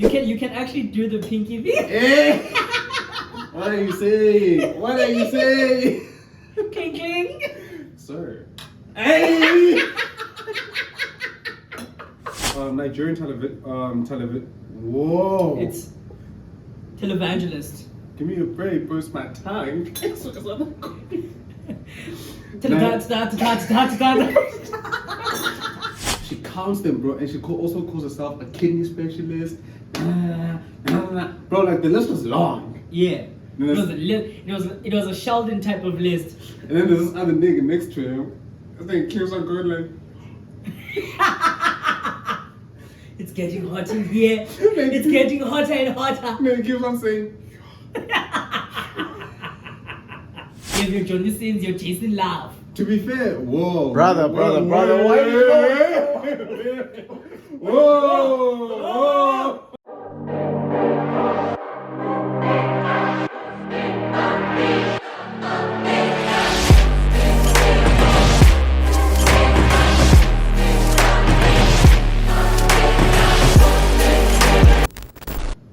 You can actually do the pinky thing. Hey! What are you saying? What are you saying? Cling cling. Sir. Hey! Nigerian television. Whoa! It's televangelist. Give me a break, burst my tongue. She counts them, bro, and she also calls herself a kidney specialist. Bro, like the list was long. Yeah. It was a Sheldon type of list. And then there's this other nigga next to him. I think keeps on going like. It's getting hot in here. It's getting hotter and hotter. And then he keeps on saying. You have your Johnny Sins, your Jason Love. To be fair, whoa. Brother, why are you Whoa!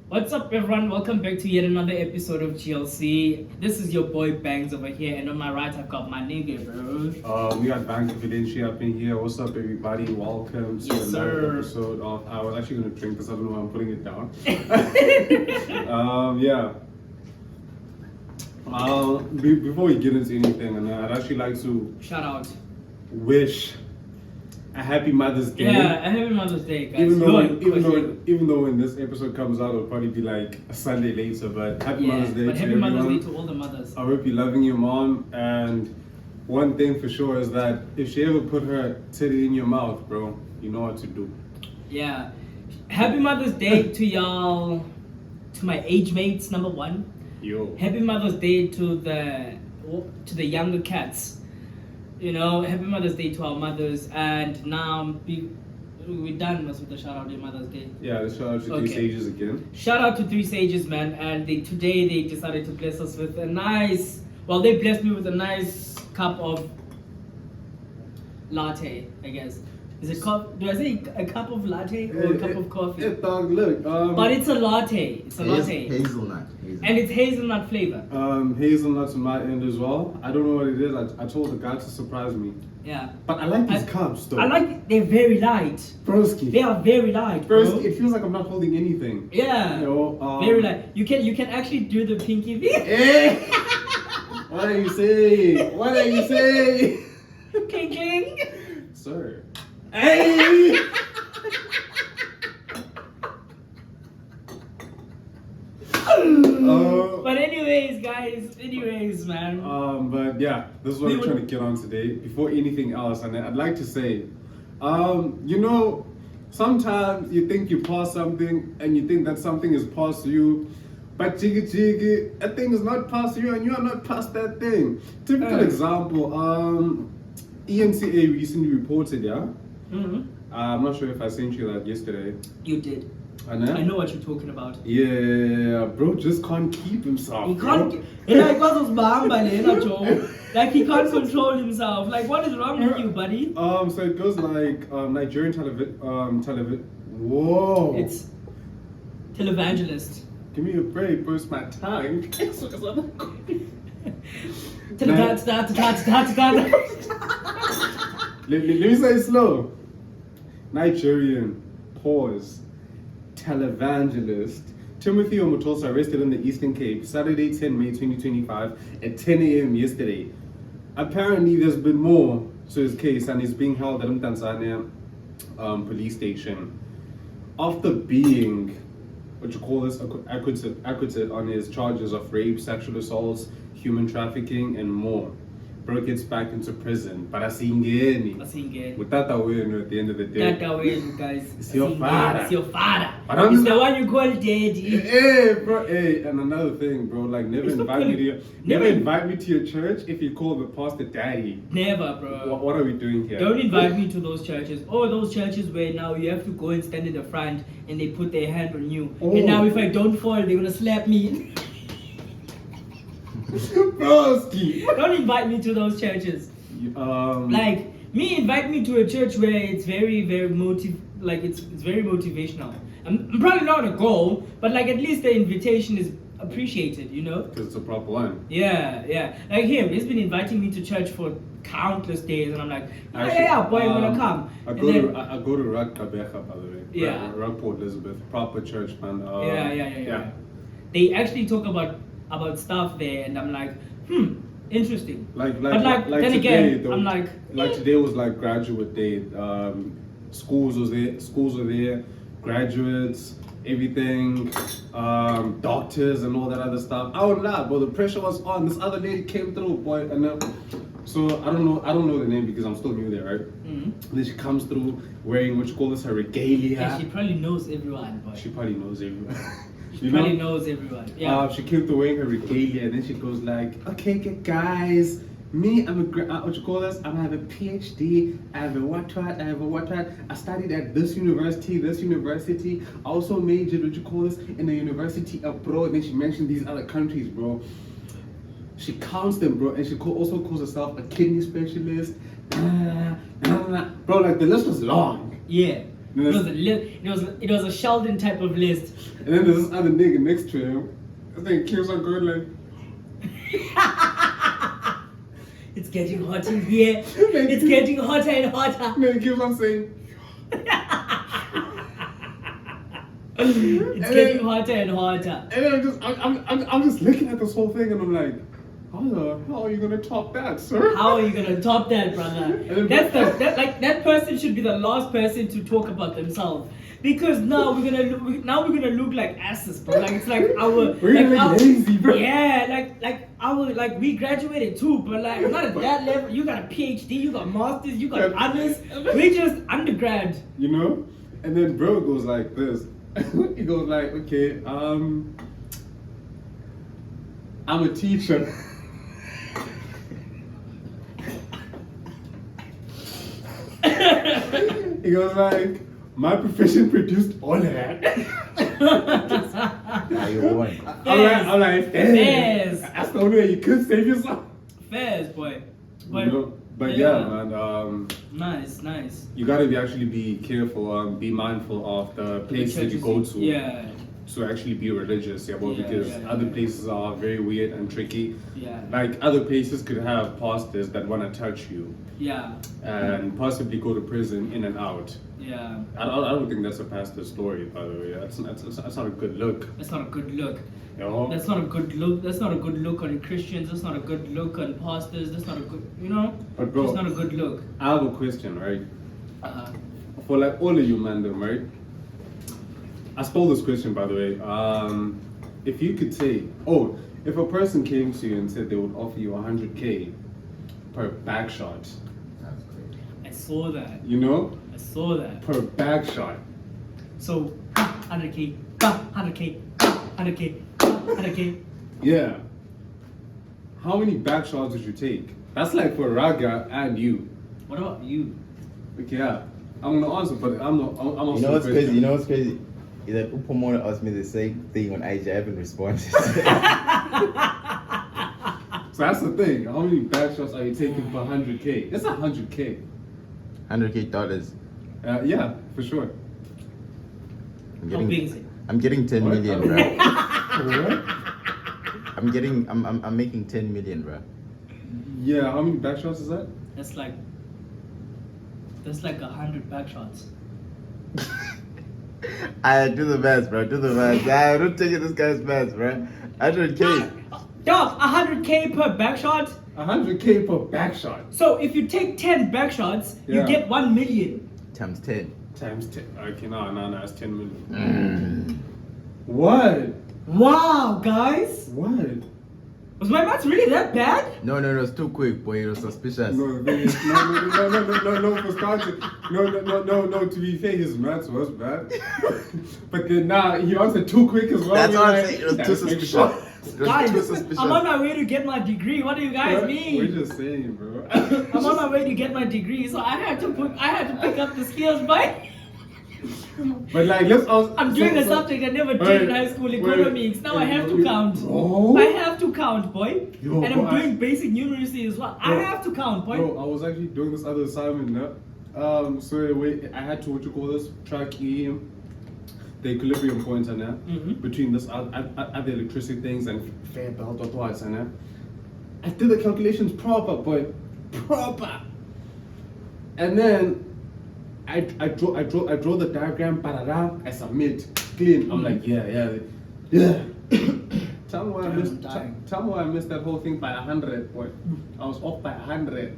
What's up, everyone? Welcome back to yet another episode of GLC. This is your boy Bangs over here, and on my right I've got my nigga, bro. We got Bank Evidentia up in here. What's up, everybody? Welcome to another episode of. I was actually gonna drink this. I don't know why I'm putting it down. Yeah. Before we get into anything, and I'd actually like to shout out, wish a happy Mother's Day. Yeah, a happy Mother's Day, guys. Even though when this episode comes out, it'll probably be like a Sunday later. But happy Mother's Day. But to happy everyone. Mother's Day to all the mothers. I hope you're loving your mom. And one thing for sure is that if she ever put her titty in your mouth, bro, you know what to do. Yeah. Happy Mother's Day to y'all, to my age mates, number one. Yo. Happy Mother's Day to the younger cats. You know, happy Mother's Day to our mothers. And now we're done with the shout out to Mother's Day. Yeah, let's shout out to Three Sages again. Shout out to Three Sages, man. And today they decided to bless us with a nice, well, they blessed me with a nice cup of latte, I guess. Is it do I say a cup of latte or a cup of coffee? Yeah, dog, look. But it's a latte. It's a latte. Hazelnut. And it's hazelnut flavor. Hazelnuts on my end as well. I don't know what it is. I told the guy to surprise me. Yeah. But I like these cups though. They're very light. Broski. They are very light, bro. Broski, it feels like I'm not holding anything. Yeah. You know, very light. You can actually do the pinky thing. Hey! What are you saying? What are you saying? Cling cling. Sir. Hey! But anyways, guys, man. But yeah, this is what we're trying to get on today. Before anything else, and I'd like to say, you know, sometimes you think you pass something and you think that something is past you, but jiggy, a thing is not past you and you are not past that thing. Typical example, ENCA recently reported, yeah? Mm-hmm. I'm not sure if I sent you that yesterday. You did. I know? I know what you're talking about. Yeah, bro just can't keep himself. He can't. Like he can't control himself. Like what is wrong with you, buddy? So it goes like Nigerian television. Whoa. It's televangelist. Give me a break, burst my tongue. Let me say it slow. Nigerian, pause, televangelist. Timothy Omotosa arrested in the Eastern Cape, Saturday 10 May 2025 at 10 a.m. yesterday. Apparently there's been more to his case and he's being held at Tanzania police station. After being, what you call this, acquitted on his charges of rape, sexual assaults, human trafficking and more. Bro gets back into prison, but asingeni. Without that way, at the end of the day. That way, guys. It's your father. It's your father. It's the one you call daddy. Hey, bro. Hey, and another thing, bro. Like, never invite me to your church if you call the pastor daddy. Never, bro. What are we doing here? Don't invite me to those churches. Or those churches where now you have to go and stand in the front and they put their hand on you. And now if I don't fall, they're gonna slap me. Broski. Don't invite me to those churches. Invite me to a church where it's very, very it's very motivational. I'm probably not gonna go, but like at least the invitation is appreciated, you know? Because it's a proper one. Yeah. Like him, he's been inviting me to church for countless days, and I'm like, yeah, boy, I'm gonna come. I And go then- to Rug Kabecha, by the way. Yeah. Rug Port Elizabeth, proper church, man. Yeah. They actually talk about stuff there, and I'm like, interesting. Like But like then today, again, though, I'm like today was like graduate day. Schools were there, graduates, everything, doctors and all that other stuff. I would lie, but the pressure was on. This other lady came through, boy, and so I don't know the name because I'm still new there, right? Mm-hmm. Then she comes through wearing what you call this, her regalia. Yeah, she probably knows everyone, boy. She probably knows everyone. She probably knows everyone. Yeah. She came through wearing her regalia, and then she goes like, "Okay, guys, me, I'm what you call this? I have a PhD. I have a what? I studied at this university. I also majored what you call this in the university abroad." And then she mentioned these other countries, bro. She counts them, bro, and she also calls herself a kidney specialist. Bro, like the list was long. Yeah. It was a Sheldon type of list. And then there's this other nigga next to him. I think keeps on going like, it's getting hot in here. It's getting hotter and hotter. and then he keeps on saying, It's getting hotter and hotter. and then I'm just looking at this whole thing, and I'm like, how the hell are you gonna top that, sir? How are you gonna top that, brother? That person should be the last person to talk about themselves, because now we're gonna look like asses, bro. Like it's like our lazy, bro. Yeah, we graduated too, but like not at that level. You got a PhD, you got masters, you got honors. We just undergrad. You know? And then bro goes like this. He goes like, okay, I'm a teacher. He goes like, my profession produced all of that. I'm like, Fairs. that's the only way you could save yourself. Fairs, boy. But yeah, man. Nice. You gotta be careful. Be mindful of the places that you go to. Yeah. To actually be religious, because other places are very weird and tricky. Yeah. Like other places could have pastors that want to touch you. Yeah. And possibly go to prison in and out. Yeah. I don't think that's a pastor's story, by the way. That's not a good look. That's not a good look. You know? That's not a good look. That's not a good look on Christians. That's not a good look on pastors. That's not a good, But bro, that's not a good look. I have a question, right? Uh-huh. For like all of you, man, right? I stole this question, by the way. If you could say, if a person came to you and said they would offer you 100K per back shot. That's crazy. I saw that. You know? I saw that. Per back shot. So, 100K, 100K, 100K, 100K. Yeah. How many back shots did you take? That's like for Raga and you. What about you? Okay, yeah. I'm gonna answer, but I'm not. You know what's crazy? You know what's crazy? Is that Upamona asked me the same thing on IG. I haven't responded. So that's the thing. How many back shots are you taking for 100K? It's 100K. $100K. Yeah, for sure. How big is it? I'm getting 10 What? million, bro. What? I'm making 10 million, bro. Yeah, how many back shots is that? That's like 100 back shots. I do the math, bro. Do the math. I'm not taking this guy's math, bro. 100K. Dog, 100K per back shot. 100K per back shot. So if you take 10 back shots, Yeah. you get 1 million. Times 10. Times 10. Okay, no, it's 10 million. What? Wow, guys. What? Was my maths really that bad? No, it's too quick, boy. It was suspicious. No, the thing is, no, for starting. No, to be fair, his maths was bad. But then, he answered too quick as well. That's We're what I'm like, saying. It was too "That's suspicious. sure." It was Guys, too suspicious. I'm on my way to get my degree. What do you guys mean? We're just saying, bro. I'm on my way to get my degree, so I had to pick up the skills, but But like, let's ask. I'm doing a subject I never did in high school, economics. Now I have to count. I have to count, boy. Yo, and I'm doing basic numeracy as well. I have to count, boy. Bro, I was actually doing this other assignment, so I had to, track the equilibrium point and Mm-hmm. between this other electricity things and fair belt or twice and I did the calculations proper, boy, proper. And then I draw the diagram, I submit, clean. I'm like, yeah. Tell me why I missed that whole thing by 100, boy. I was off by 100.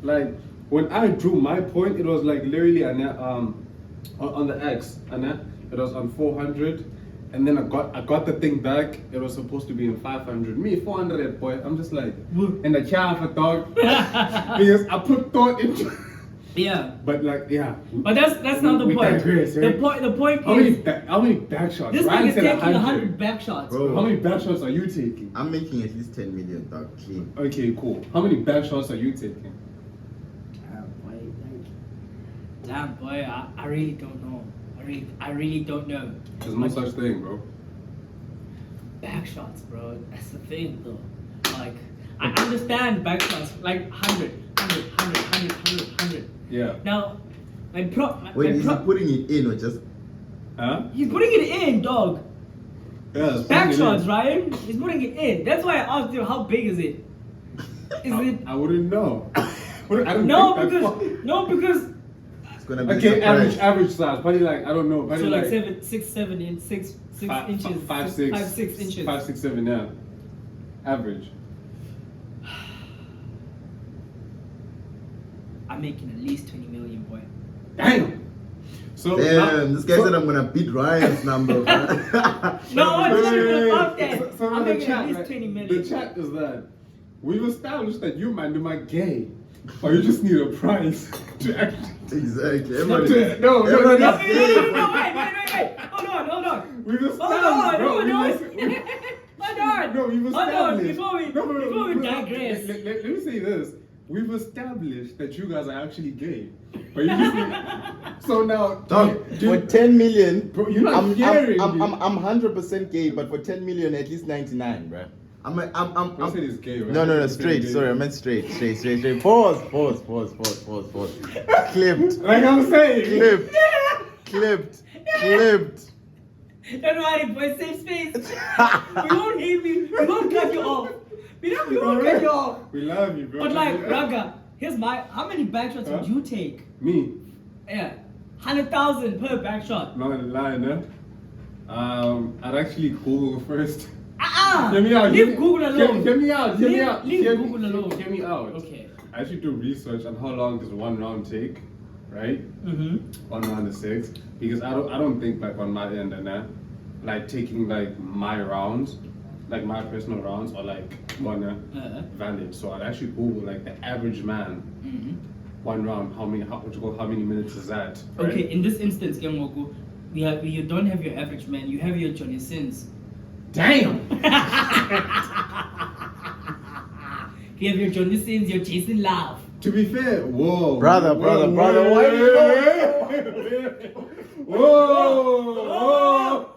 Like when I drew my point, it was like literally on the X, and it was on 400, and then I got the thing back. It was supposed to be in 500. Me 400, boy. I'm just like in the chair for dog because I put thought into. Yeah. But like, yeah. But that's not the point. Digress, right? The point How is many back shots? this Ryan thing is said taking 100 back shots. Bro. How many back shots are you taking? I'm making at least 10 million, dog. Clean. Okay, cool. How many back shots are you taking? Damn boy, I really don't know. I really don't know. There's no such thing, bro. Back shots, bro. That's the thing, though. Like, I understand back shots, like 100. Yeah. Now, Wait, is he putting it in or just? Huh? he's putting it in, dog. Yeah. Back shots, Ryan. He's putting it in. That's why I asked you, how big is it? Is it? I wouldn't know. I don't No, think that's because. It's gonna be Okay, a surprise. average size. Probably like I don't know. So Probably like like 7 inches. 5, 6 inches. 5, 6, 7. Yeah. Average. I'm making at least 20 million, boy. Damn. So Damn, this guy said I'm gonna beat Ryan's number. No, I'm not even above that. So I'm the making chat, at least right? 20 million. The chat is that we've established that you man are gay, but you just need a prize to actually. Exactly. No, Everybody- no, everybody- No, wait. Hold on. We've Hold established, bro. on. We've No, we've hold on, established. before we digress. Let me say this. We've established that you guys are actually gay, but you just need. So now, Dog, for 10 million, bro, you're not I'm hearing. I'm 100% gay, but for 10 million, at least 99, bro. I said it's gay, right? No, straight. Sorry, I meant straight. Pause. Clipped. Like I'm saying. Clipped. Don't worry, boy, safe space. We won't hate you. We won't cut you off. We won't cut you off. We love you, bro. But like, Raga, how many back shots would you take? Me. Yeah, 100,000 per back shot. Not gonna lie, no. I'd actually Google first. Hear me out. Leave Google alone. Hear me out. Leave Google alone. Hear me out. Okay. I actually do research on how long does one round take, right? Mm-hmm. 1 round is 6, because I don't think like on my end and like taking like my rounds, like my personal rounds, or like valid. So I'd actually Google like the average man. Mm-hmm. 1 round, how many minutes is that? Right? Okay, in this instance, Gengoku, you don't have your average man, you have your Johnny Sins. Damn! You have your Johnny Sins, your Jason Love. To be fair, whoa. Brother, why do you Whoa!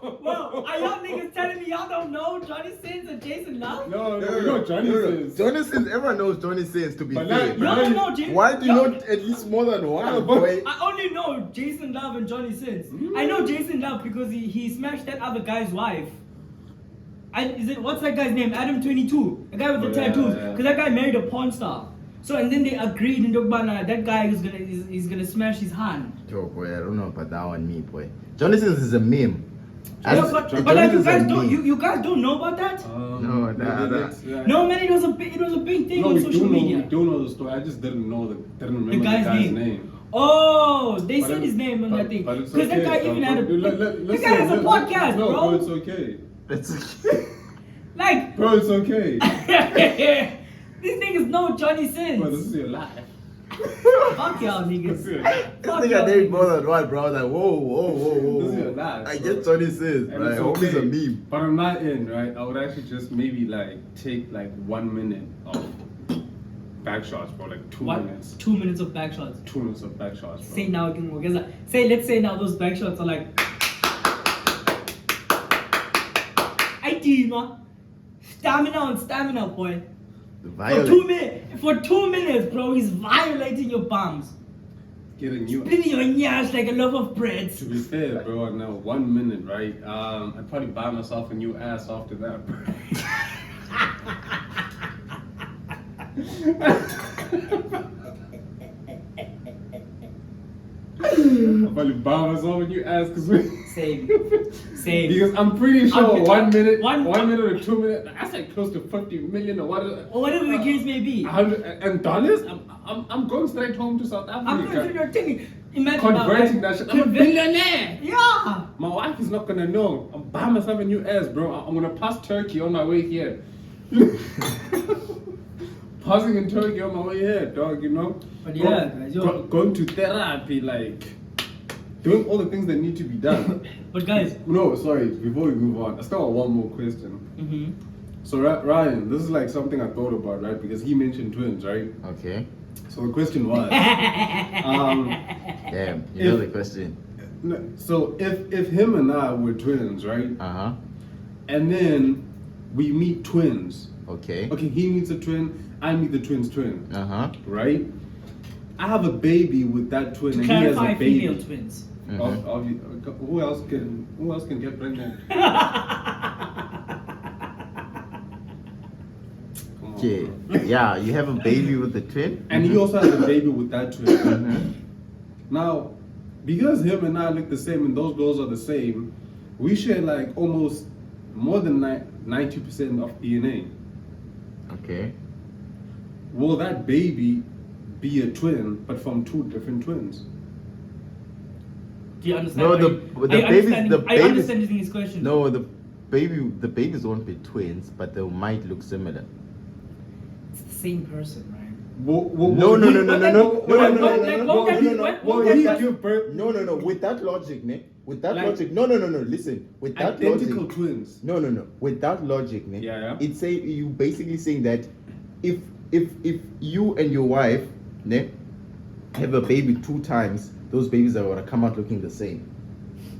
Are y'all niggas telling me y'all don't know Johnny Sins and Jason Love? No, we know Johnny Sins. Johnny Sins, everyone knows Johnny Sins, to be But fair. not- Y'all don't know Jason. Why do you know at least more than one, boy? I only know Jason Love and Johnny Sins. I know Jason Love because he smashed that other guy's wife. What's that guy's name? Adam 22, the guy with the tattoos. Because that guy married a porn star. So and then they agreed in Dogbana that guy is gonna smash his hand. Yo, boy, I don't know about that one, me, boy. Johnny Sins is a meme. But like you guys don't know about that? No, No man, it was a big thing on social media. We do know the story. I just didn't remember the guy's name. Oh, they said his name on that thing. Because that guy even had a. That guy has a podcast, no, bro. It's okay. It's okay. Like. Bro, it's okay. These niggas know Johnny Sins. Bro, this is your life. Fuck y'all niggas. This nigga didn't more than one, bro. I was like, whoa. This is your life, I bro. get Johnny Sins, And right? it's I hope he's a okay. meme. But on my end, right, I would actually just maybe like take like 1 minute of back shots, bro. Like 2 minutes. 2 minutes of back shots. 2 minutes of back shots, bro. Say now, let's say now those back shots are like. Stamina, boy. For 2 minutes, bro, he's violating your bums. Get a new. Spinning your nyash like a loaf of bread. To be fair, bro, now 1 minute, right? I'd probably buy myself a new ass after that, bro. I'll probably buy myself a new ass Same. Same. because I'm pretty sure Okay, 1 minute, one- 1 minute or 2 minutes, that's like close to 50 million or whatever. Or whatever the case may be. And dollars? I'm going straight home to South Africa. I'm going to your thing. Imagine Converting that shit. I'm a billionaire. Yeah. My wife is not gonna know. I'm buying myself a new ass, bro. I'm gonna pass Turkey on my way here. Pausing in Turkey on my way here, dog, you know? But yeah, guys, going to therapy, like, doing all the things that need to be done. But guys. No, sorry, before we move on, I still have one more question. Mm-hmm. So, Ryan, this is like something I thought about, right? Because he mentioned twins, right? Okay. So the question was, Damn, you know the question. so if him and I were twins, right? Uh-huh. And then we meet twins. Okay. Okay, he meets a twin, I meet the twin's twin. Uh-huh. Right? I have a baby with that twin, and he has Clarify a baby. female twins. Who else can get pregnant? Okay. Yeah, you have a baby with the twin? And he also has a baby with that twin. Mhm. Now, because him and I look the same and those girls are the same, we share like almost more than 90% of DNA. Okay. Will that baby be a twin, but from two different twins? Do you understand? No, the I babies. understand his question. No, the babies won't be twins, but they might look similar. It's the same person, right? No. Will he give birth? No. With that logic, ne? With that Like- logic. No. Listen. With that Identical logic. twins. No. With that logic, ne? Yeah. It's you basically saying that if you and your wife, ne, have a baby 2 times, those babies are gonna come out looking the same.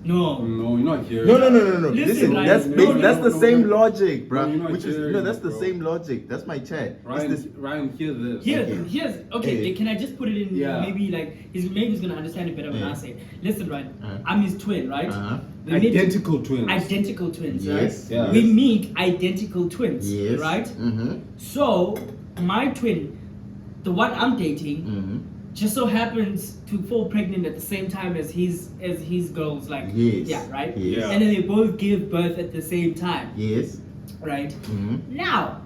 No. No, you're not here. No. Listen, Listen, Ryan, that's no, that's the no, same no. logic, bro. No, you're not Which is hearing that's it, the bro. same logic. That's my chat. Ryan, hear this. Here's okay. Okay. Can I just put it in? Yeah. Maybe like he's gonna understand it better when Yeah. I say it. Listen, right? Uh-huh. I'm his twin, right? Uh-huh. We meet- Identical twins. Identical twins, Yes, right? yes. We meet identical twins, Yes. right? Mm-hmm. So my twin, the one I'm dating, Mm-hmm. just so happens to fall pregnant at the same time as his girls, like Yes. yeah, right? Yes. Yeah. And then they both give birth at the same time, Yes. right? Mm-hmm. Now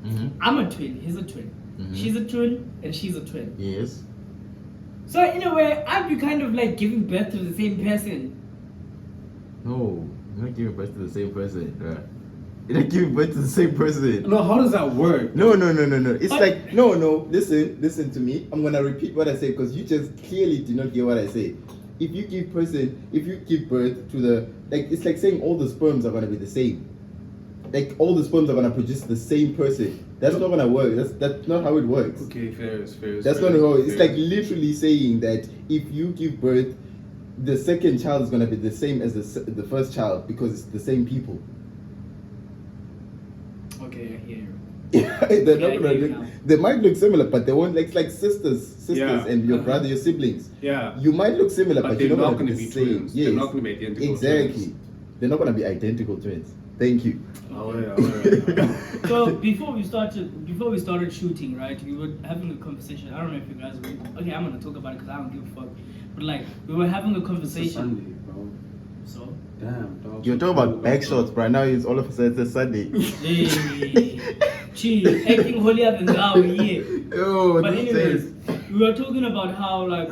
Mm-hmm. I'm a twin, he's a twin, Mhm. she's a twin, and she's a twin. Yes. So in a way, I'd be kind of like giving birth to the same person. No, you're not giving birth to the same person. Right? You're not giving birth to the same person. No, how does that work? No. It's But- like no. Listen to me. I'm gonna repeat what I said because you just clearly did not get what I said. If you give birth to the it's like saying all the sperms are gonna be the same. Like all the sperms are gonna produce the same person. That's not gonna work. That's not how it works. Okay, fair. That's not how it's like literally saying that if you give birth, the second child is gonna be the same as the first child because it's the same people. Okay, I hear you. They're Yeah, not I gonna hear you look. now. They might look similar, but they won't like sisters Yeah. and your Uh-huh. brother, your siblings. Yeah. You might look similar, But but they're you're not not gonna gonna be the same. twins. Yes. They're not gonna be identical Exactly. twins. They're not gonna be identical twins. Thank you. Oh yeah. So before we started shooting, right? We were having a conversation. I don't know if you guys were. Okay, I'm gonna talk about it because I don't give a fuck. But like, we were having a It's a conversation. Sunday, bro. So, Damn, dog. You're talking about back shots, bro. Now it's all of a sudden it's a Sunday. hey, chill, acting holier than thou, yeah. Oh, But this anyways, is- we were talking about how like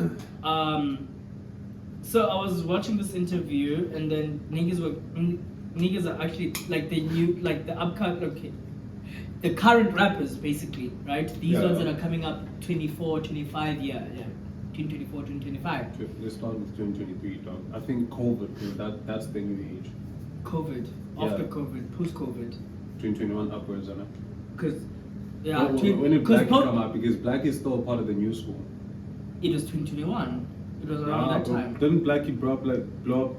so I was watching this interview and then niggas are actually like the new like the upcoming the current rappers basically, right? These Yeah. ones that are coming up 24, 25 yeah. 2024, 2025. Let's start with 2023, dog. I think COVID, that's the new age. COVID, Yeah. after COVID, post COVID. 2021 upwards, isn't it? Cause yeah, When did Black po- come out? Because Black is still part of the new school. it was 2021. It was around that but time. Didn't Blackie blow up during No,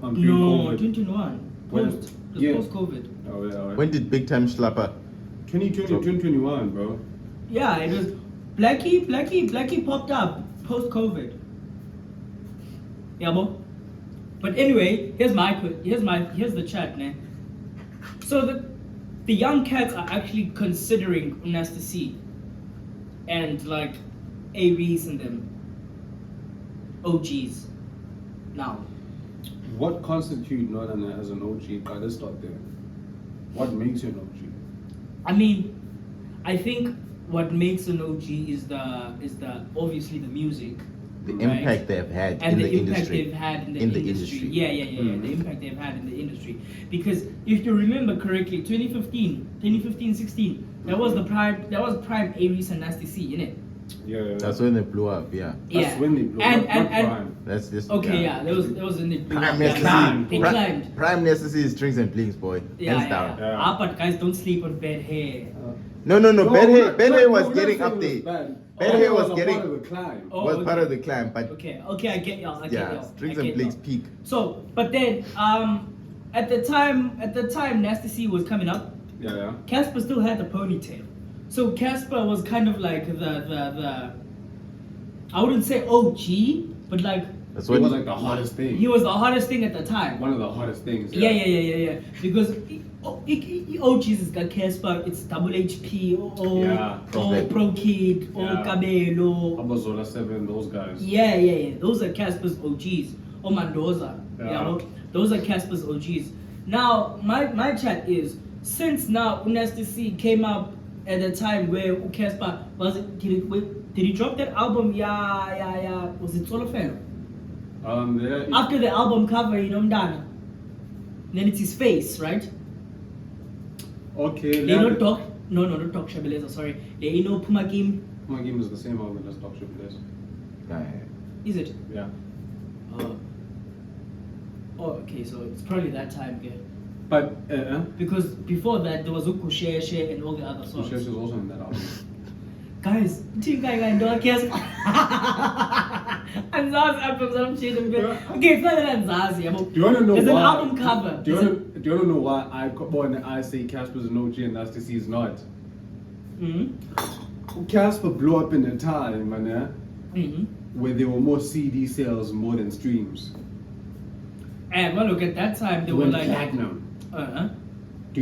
COVID? 2021. When? Post. It was Yeah. post COVID. Oh yeah. When did Big Time Slapper? 2020, 2021, bro. Yeah, it was Blackie popped up post COVID. Yeah, bro. But anyway, here's the chat, man. So the young cats are actually considering Nasty C and like ABs and them OGs now. What constitutes Nonana as an OG? Let's start there. What makes you an OG? I mean, I think what makes an OG is the obviously the music. The right? impact they've had And in the the impact industry. they've had in the In the industry. industry. Yeah. The impact they've had in the industry. Because if you remember correctly, 2015, 16, that was prime Aries and Nasty C, innit? Yeah. That's when they blew up, yeah. That's when they blew and, up, and, not and, prime. That's just okay, yeah, there was in the Prime they necessity. climbed. Prime necessity is strings and blings, boy. Yeah, Hands down. Yeah. But guys, don't sleep on bad hair. No. Bad hair was we're not getting saying up it there. was bad. Bad Bad hair was a getting- part of the climb. Oh, Was okay. part of the climb, but Okay, I get y'all. strings I and get blings y'all. peak. So, but then, at the time, Nasty C was coming up. Yeah. Casper still had the ponytail, so Casper was kind of like the I wouldn't say OG, but like That's It what was like the hottest thing. he was the hottest thing at the time. One of the hottest things. Yeah. Because OGs is got Casper, it's Double HP, Yeah. Pro Kid, Yeah. Cabello. Abazola 7, those guys. Yeah. Those are Casper's OGs. Or Mendoza. Yeah. Well, those are Casper's OGs. Now, my chat is, since now Nasty C came up at a time where Casper did he drop that album? Yeah. Was it Solo Fan? Yeah. After the album cover, you know, done. Then it's his face, right? Okay. They don't talk. No, not talk Shabeleza. Sorry. They know Puma Game. My game is the same album as Top Ship Place. Yeah. Is it? Yeah. Oh, okay. So it's probably that time, okay. But Because before that, there was Ukushe and all the other songs. Shesha is also in that album. Guys, Tinga don't guess. And Zaz albums, I'm shit. Okay, it's not that Zaz, yeah. Do you want to know There's why? an album cover. Do you want to know why I say Casper's an OG and Nasty C is not? Casper blew up in a time, man, where there were more CD sales more than streams. And well, look at that time, they were Went like platinum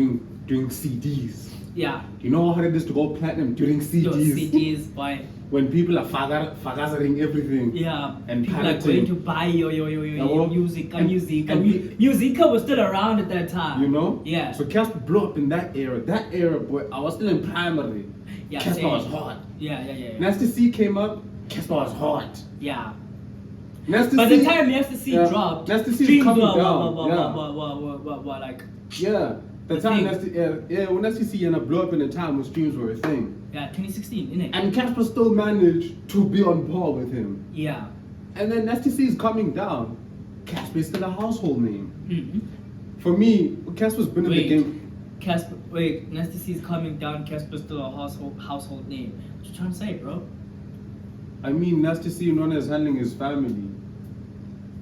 doing CDs. Yeah. You know how hard it is to go platinum during CDs? Yo, CDs, boy. When people are fagazzering everything. Yeah. And people are pirating. going to buy your music. And Musica was still around at that time. You know? Yeah. So Casper blew up in that era. That era, boy, I was still in primary. Yeah, Casper same. was hot. Yeah. Nasty C came up, Casper was hot. Yeah. Nasty By C, the time Nasty C dropped, Nasty C is streams coming were down. like Yeah. The The time thing. when Nasty C blew up in a time when streams were a thing. 2016, innit? And Casper still managed to be on par with him. Yeah. And then Nasty C is coming down. Casper is still a household name. Mm-hmm. For me, Casper's been in the game. Nasty C is coming down. Casper's still a household name. What you trying to say, bro? I mean, Nasty C known as handling his family.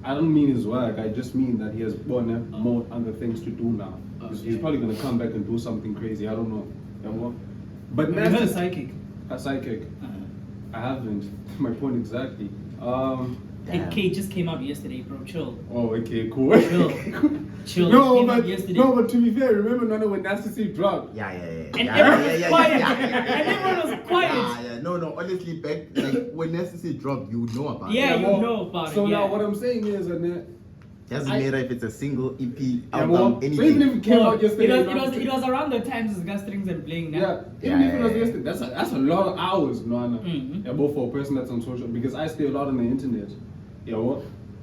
I don't mean his work. I just mean that he has more other things to do now. He's probably gonna come back and do something crazy. I don't know. You know? But You heard Nasty a psychic. a psychic. I haven't. My point exactly. Hey, K just came out yesterday, bro. Chill. Oh, okay, cool. Chill. No, Came out but yesterday. to be fair, remember Nana when Nasty C dropped? Yeah. And everyone was quiet. And everyone was quiet. Yeah. No. Honestly, back like when necessary dropped, you would know about it. Yeah, you well, know about it. So yeah. now what I'm saying is that Doesn't matter if it's a single EP well, album, so anything. even if it came out yesterday, it was around the times as Gustrings and Bling. Yeah, Yeah, even if it was yeah. yesterday, that's a lot of hours, Nana. Mhm. Yeah, both for a person that's on social, because I stay a lot on the internet,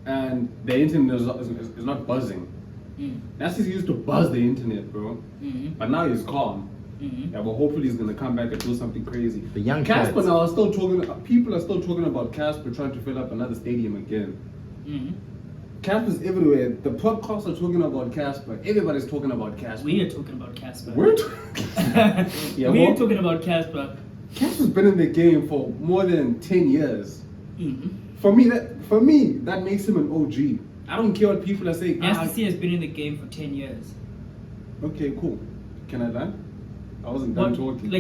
and the internet is not buzzing. Nasty C used to buzz the internet, bro. But now he's calm. Yeah, but hopefully he's gonna come back and do something crazy. The young Casper cats. now are still talking. People are still talking about Casper trying to fill up another stadium again. Casper's everywhere. The podcasts are talking about Casper. Everybody's talking about Casper. We are talking about Casper. We're yeah, We are well, talking about Casper. Casper's been in the game for more than 10 years. Mm-hmm. For me, that makes him an OG. I don't care what people are saying. Nasty C has been in the game for 10 years. Okay, cool. Can I done? I wasn't done talking.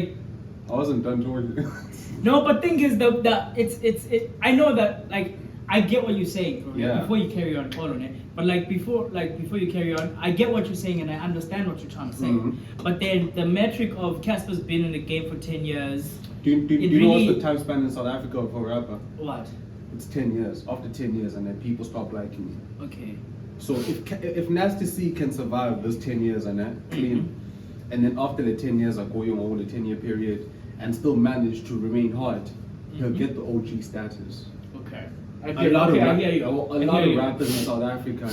I wasn't done talking. No, but thing is, I know that, like, I get what you're saying, bro. Yeah. Before you carry on, hold on, but before you carry on, I get what you're saying and I understand what you're trying to say. But then the metric of Casper's been in the game for 10 years. Do you know what's the time span in South Africa for a rapper? What? It's 10 years. After 10 years, and then people stop liking you. Okay. So if Nasty C can survive those 10 years and that clean, and then after the 10 years are going over the 10-year period and still manage to remain hot, he'll get the OG status. Okay. A lot of you. rappers in South Africa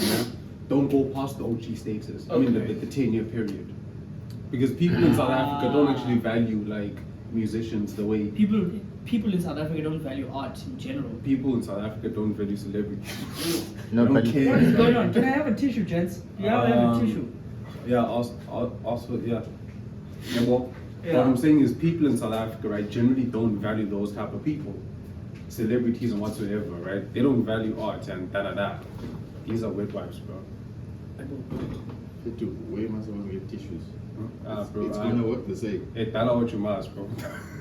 don't go past the OG status. I mean the 10-year period, because people in South Africa don't actually value like musicians the way people in South Africa don't value art in general. people in South Africa don't value celebrities. No, Don't but care. What is going on? Can I have a tissue, gents? You have a tissue. Yeah, also yeah. Yeah, well, Yeah. what I'm saying is people in South Africa, right, generally don't value those type of people. Celebrities and whatsoever, right? They don't value art and da-da-da. These are wet wipes, bro. Dude, where am I supposed to get tissues? Bro, It's gonna work the same. Hey, tell what you must, bro.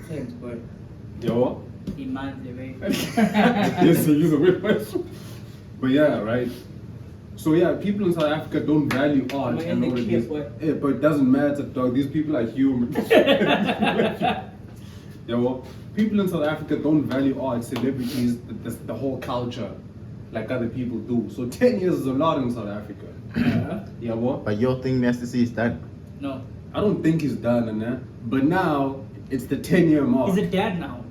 Thanks, boy. Yo, Iman the way. yes, so use a wet wipes. But yeah, right? So yeah, people in South Africa don't value art Am I and in all the of clip, this. what? Yeah, but it doesn't matter, dog. These people are human. Yeah, well, people in South Africa don't value art, celebrities, the whole culture, like other people do. So 10 years is a lot in South Africa. Yeah, well, But your thing Nasty C is done. No. I don't think he's done, but now it's the 10-year mark. He's a dad now.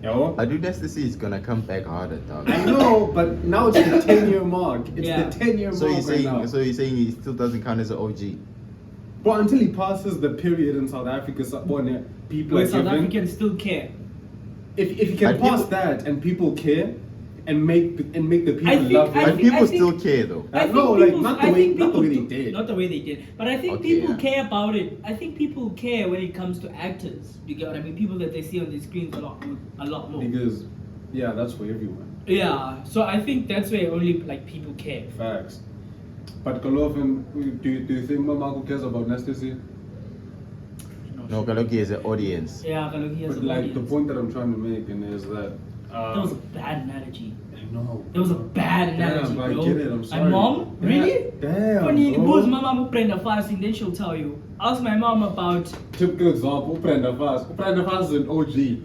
Yeah, well, I do Nasty C is gonna come back harder, dog. I know, but now it's the 10-year mark. It's Yeah. the 10-year So mark you're saying, right now. so you're saying he still doesn't count as an OG? But until he passes the period in South Africa, when people Where are South giving, Africans still care. if he can And pass people- that and people care and make the people I think- love I him. But think- people still care though. I think no, like people- not the I way think not the way they people did. Not the way they did. But I think Okay, people yeah. care about it. I think people care when it comes to actors. You get what I mean? People that they see on the screens a lot more. Because yeah, that's for everyone. Yeah. So I think that's where only like people care. Facts. But Golovin, do you think Mamako cares about Nasty C? No, Kaloki is an audience. Yeah, look, he has But a like audience. the point that I'm trying to make is that That was a bad analogy. no. That was a bad analogy, Damn, I bro. get it, I'm sorry. My mom? Really? Damn, When you bro. booze my mom will prend a fasting, then she'll tell you. Ask my mom about Typical example, Prenda Fast is an OG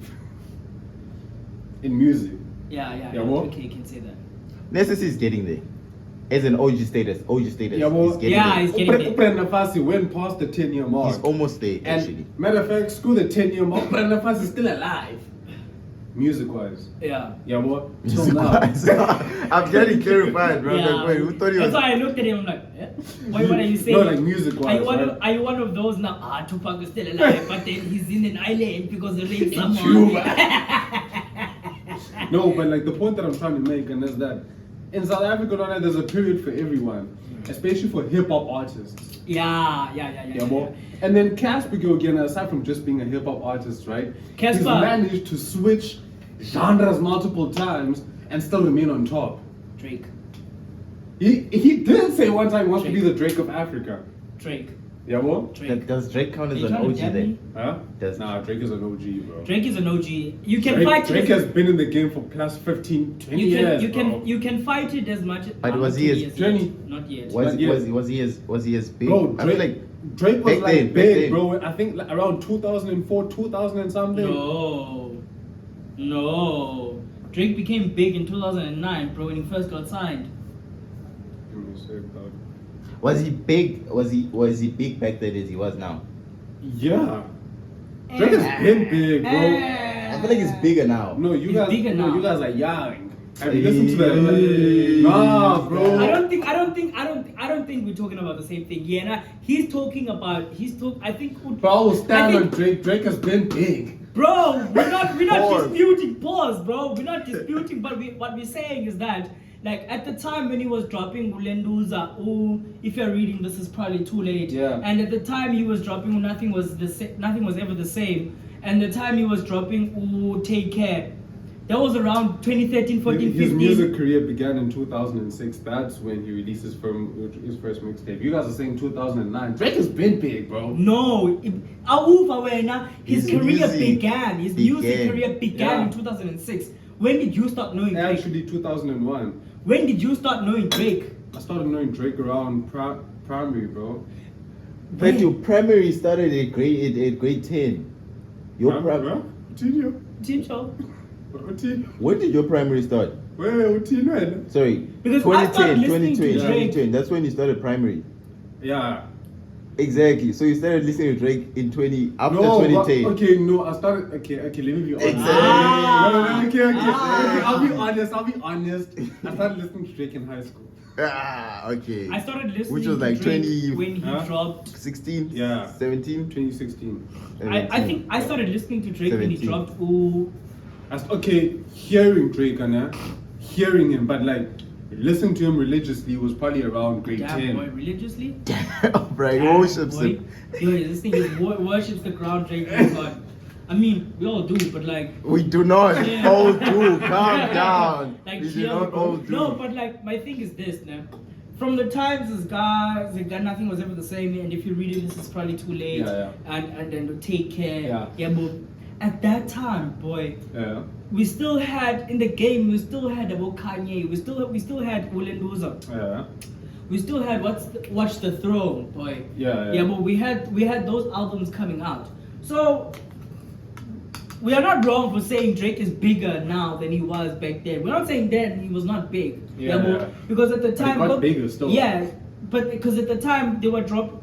in music. yeah, what? okay, you can say that. Nasty C is getting there. As an OG status. Yeah, well, he's getting yeah, there. he's getting there. Prenda Fast went past the 10-year mark. He's almost there, And actually. matter of fact, screw the 10-year mark. Prenda Fast is still alive. Music-wise. Yeah. Yeah, what? Till now. I'm getting clarified, bro. Yeah. Like, wait, who thought he That's was? why I looked at him like, eh? What are you saying? No, like music-wise, right? Are you one of those now? Tupac is still alive, but then he's in an island because they raped someone. Cuba. No, but like the point that I'm trying to make and is that in South Africa, there's a period for everyone, especially for hip-hop artists. Yeah. Yeah, well, and then Casper again, aside from just being a hip hop artist, right? Casper- He's managed to switch genres multiple times and still remain on top. Drake. He did say one time he wants to be the Drake of Africa. Drake. Yeah, well, Drake. Does Drake count Are as you an trying to OG jab then? me? huh? Does- Nah, Drake is an OG, bro. Drake is an OG. You can fight Drake it. has been in the game for plus 15, 20 years, bro. You can fight it as much. But was he as- Journey? Not yet. Was But yeah. was he as big? Bro, I feel like Drake was back like then, back big, then. bro. I think like around 2004, 2000 and something. No. Drake became big in 2009, bro, when he first got signed. Give me a sec, dog. was he big? Was he big back then as he was now? Yeah. Drake has been big, bro. I feel like he's bigger now. No, you He's guys. bigger No, now. you guys are young. Have you listened to that? Hey. Nah, bro. I don't think we're talking about the same thing. Yeah, nah, I think. But I will stand I on think- Drake. Drake has been big. Bro, we're not Pause. disputing. Pause, bro. We're not disputing, but what we're saying is that, like, at the time when he was dropping Ulenduza, if you're reading this is probably too late. Yeah. And at the time he was dropping nothing was ever the same. And the time he was dropping Take Care, that was around 2013, 14, His 15. music career began in 2006. That's when he released his first mixtape. You guys are saying 2009. Drake has been big, bro. No, his His career music began. His music began. career began Yeah. in 2006 When did you start knowing Drake? Actually, 2001. When did you start knowing Drake? I started knowing Drake around primary, bro. But your primary started at grade 10. Your Bro? Tino. Tincho. When did your primary start? Where Tino? Sorry. Because I started listening to Drake. 2010. That's when you started primary. Yeah. Exactly. So you started listening to Drake in after No, 2010. okay, no, I started. Okay, let me be honest. Exactly. Okay. I'll be honest. I started listening to Drake in high school. Okay. I started listening Which was like to Drake 20 when he dropped. 16? Yeah. 17? 2016. I think I started listening to Drake when he 17. dropped. Ooh. Okay, hearing Drake and hearing him, but like listening to him religiously was probably around grade Damn 10. boy, religiously. Bro, he Damn, worships boy. him. Yo, this thing is worships the ground Drake. Oh God. I mean, we all do, but like. We do not Yeah. all do. Calm down. Like, We do chill, not bro. all do. No, but like my thing is this now. From the times as guys, like nothing was ever the same, and if you read it, this is probably too late. Yeah. And then to take care. Yeah. But at that time, boy, Yeah. we still had in the game. We still had about Kanye. We still had Ulenduza. Yeah. We still had Watch the Throne, boy. Yeah. Yeah, but we had those albums coming out. So we are not wrong for saying Drake is bigger now than he was back then. We're not saying then he was not big. Yeah, but yeah. because at the But he time, got bigger still. Yeah, but because at the time they were drop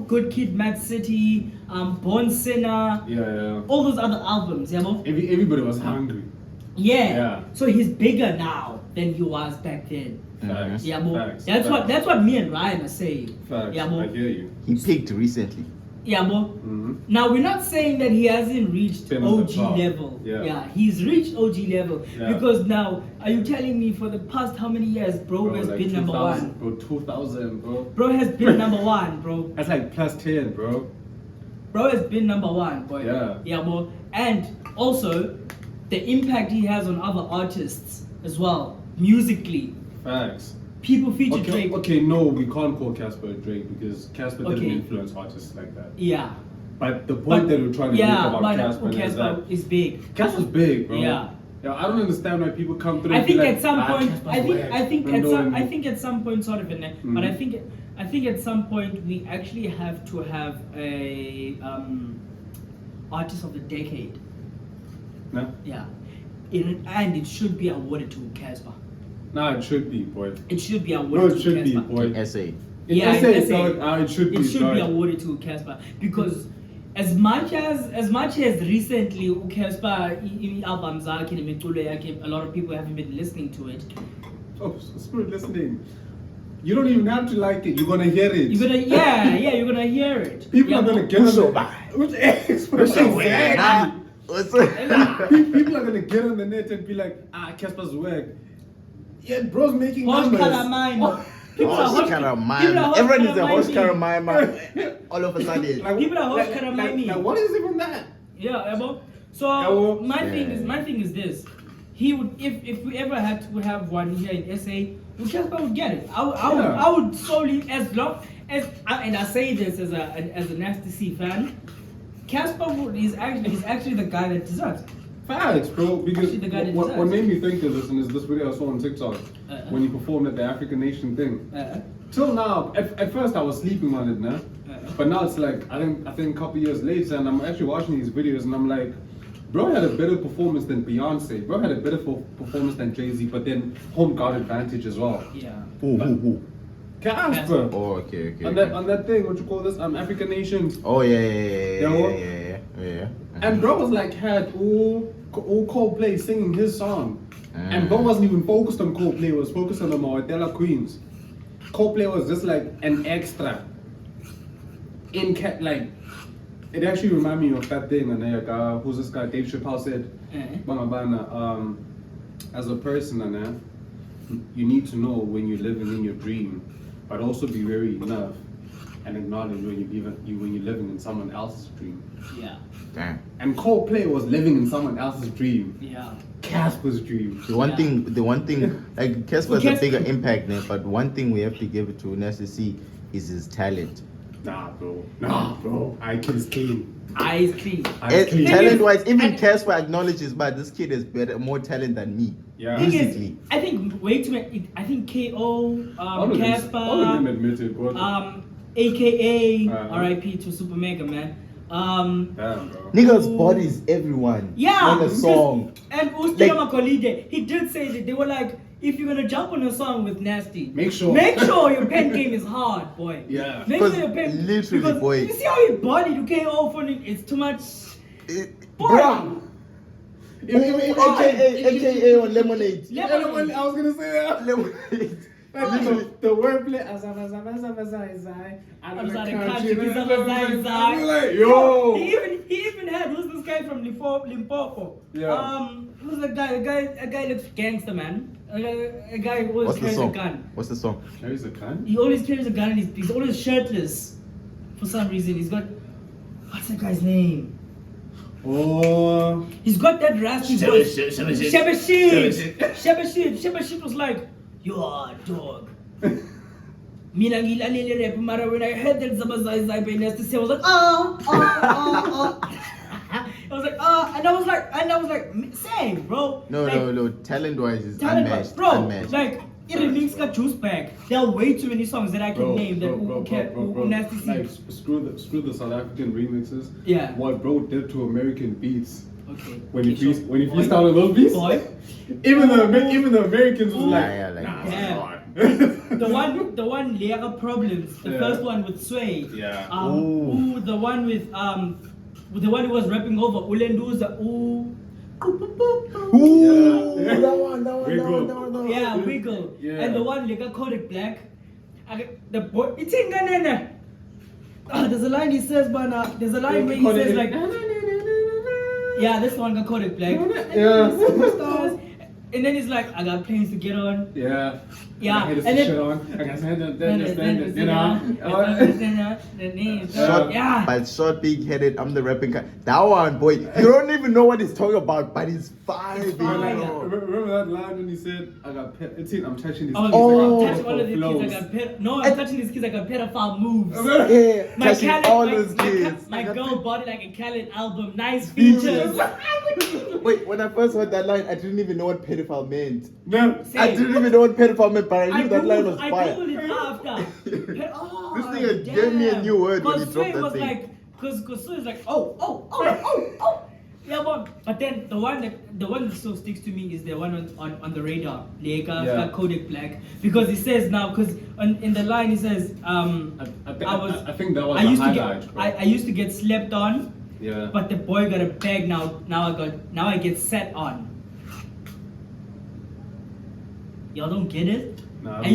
Good Kid, Mad City, Born Sinner, Yeah. all those other albums. Yeah, but Everybody was hungry. yeah. So he's bigger now than he was back then. Facts. Yeah, but Facts. that's what me and Ryan are saying. Facts. Yeah, I but hear you. He peaked recently. yeah, but Mm-hmm. now we're not saying that he hasn't reached Been on the OG top. level. Yeah. He's reached OG level. Yeah. Because now, are you telling me for the past how many years, bro has like been number 2000, one? Bro, 2000, bro. Bro has been number one, bro. That's like plus 10, bro. Bro has been number one, boy. Yeah. Yeah, bro. And also, the impact he has on other artists as well, musically. Facts. People feature Okay, Drake. okay, no, we can't call Casper a Drake because Casper didn't Okay. influence artists like that. Yeah. But the point that we're trying to make about Casper is Casper that is big. Casper's big, bro. Yeah. Yeah, I don't understand why people come through. I and be think like, at some point, Casper's I whack." think And at no, some, no. I think at some point, sort of, but I Mhm. think at some point we actually have to have a artist of the decade. No? Yeah, and it should be awarded to Casper. Nah, it should be, boy. It should be No, awarded it to should be, Casper. boy. SA. In Yeah, SA, in SA, dog, it should be. It should dog. be awarded to Casper because as much as recently Casper albums a lot of people haven't been listening to it. Oh, spirit listening. You don't even have to like it. You're gonna hear it. You're gonna you're gonna hear it. People Yeah, are gonna but- get on the Which exactly. People are gonna get on the net and be like, Casper's whack. Yeah, bro's making Hosh numbers. Caramaima. People are Horse Hosh- people are Caramaima. Hosh Everyone is a horse Caramaima. Caramaima. All of a sudden. Like, People are Hosh like, Caramaimi. like, what is even that? Yeah, Ebo. So Yeah, well, my yeah. thing is this. He would if we ever had to have one here in SA, Casper would get it. I would solely as long as and I say this as a Nasty C fan. Casper is actually the guy that deserves it. Facts, bro. Because Actually, the guy that what deserves made me think of this and is this video I saw on TikTok when he performed at the African Nation thing. Till now, at first I was sleeping on it, nah. But now it's like I think a couple years later, and I'm actually watching these videos, and I'm like, bro had a better performance than Beyonce. Bro had a better performance than Jay-Z, but then home got advantage as well. Yeah. Who? Casper. Oh, okay. On that thing, what you call this? African Nation. Oh, yeah. And bro was like had all Coldplay singing his song. And bro wasn't even focused on Coldplay, he was focused on the Moatella Queens. Coldplay was just like an extra. It actually reminded me of that thing, and who's this guy? Dave Chappelle said, as a person, you need to know when you're living in your dream, but also be very enough and acknowledge when you're living in someone else's dream. Yeah. Damn. And Coldplay was living in someone else's dream. Yeah. Casper's dream. The one thing, like Casper has a Casper- bigger impact, but one thing we have to give it to Nasty C is his talent. Nah, bro. I is clean. Eyes clean. Talent-wise, even Casper acknowledges, but this kid has more talent than me. Yeah. Thing Musically. is, I think way too many. I think KO, All of them admitted, bro. AKA Uh-huh. RIP to Super Mega, man. Damn, bro. Niggas bodies everyone. Yeah, On a song. And Like- Makolide, he did say that they were like, if you're gonna jump on a song with Nasty, Make sure your pen game is hard, boy. Yeah. Make sure Because your pen. literally, because boy. You see how he bodied KO for it? It's too much. Boy. Bruh. AKA on Lemonade. Lemonade. I was gonna say that. Lemonade. The wordplay. Out of the country. Like, yo. He even had, who's this guy from Limpopo? Yeah. Who's the guy? A guy looks gangster, man. A guy who always What's the carries a song? gun. What's the song? Carries a gun? He always carries a gun and he's always shirtless. For some reason, he's got, what's that guy's name? Oh. He's got that raspy voice. Shabashid. Shabashid was like, you are a dog. Mina ngilalele rap, mara when I heard that Zabazai by Nasty say, I was like, I was like, and I was like, same, bro. No. Talent-wise is Talent unmatched. bro. Unmatched. Like, it remix got juice back. There are way too many songs that I can name that who Nasty Like, sings. screw the South African remixes. Yeah. What bro did to American beats. Okay. When he freestyled those beats. Boy. Even the Americans was like, Yeah, like- nah, Yeah. that's hard. The one Lyrical Problems, the Yeah. first one with Sway. Yeah. The one with the one who was rapping over Ulenduza. Yeah. that one. Yeah, Wiggle. Yeah. And the one Lika Kodak Black. The boy, it's in Ganana. There's a line he says, but there's a line where he says like, yeah, this one got Kodak Black. Yeah. Superstars. And then he's like, I got planes to get on. Yeah. Yeah, I had and then- shit on. I got stand up, Yeah. But short, big-headed, I'm the rapping guy. That one, boy, you don't even know what he's talking about, but he's vibing. fire. bro. Remember that line when he said, "I got pet." I'm touching his. Oh, Oh. I'm touching all of these kids. I'm touching these kids. I got pedophile moves. Yeah, touching all those kids. My girl body like a Khaled album. Nice features. Wait, when I first heard that line, I didn't even know what pedophile meant. No. I didn't even know what pedophile meant, but I knew that line was I fire. googled it after. Oh, This nigga gave me a new word when he Sway dropped that was thing. like, cause Sway was like, oh. Yeah, but then the one that still sticks to me is the one on the radar, Yeah. Kodak Black, because he says now, because in the line he says, I think that was I the used to highlight. get I used to get slept on, Yeah. but the boy got a bag now. Now I get sat on. Y'all don't get it? Nah, I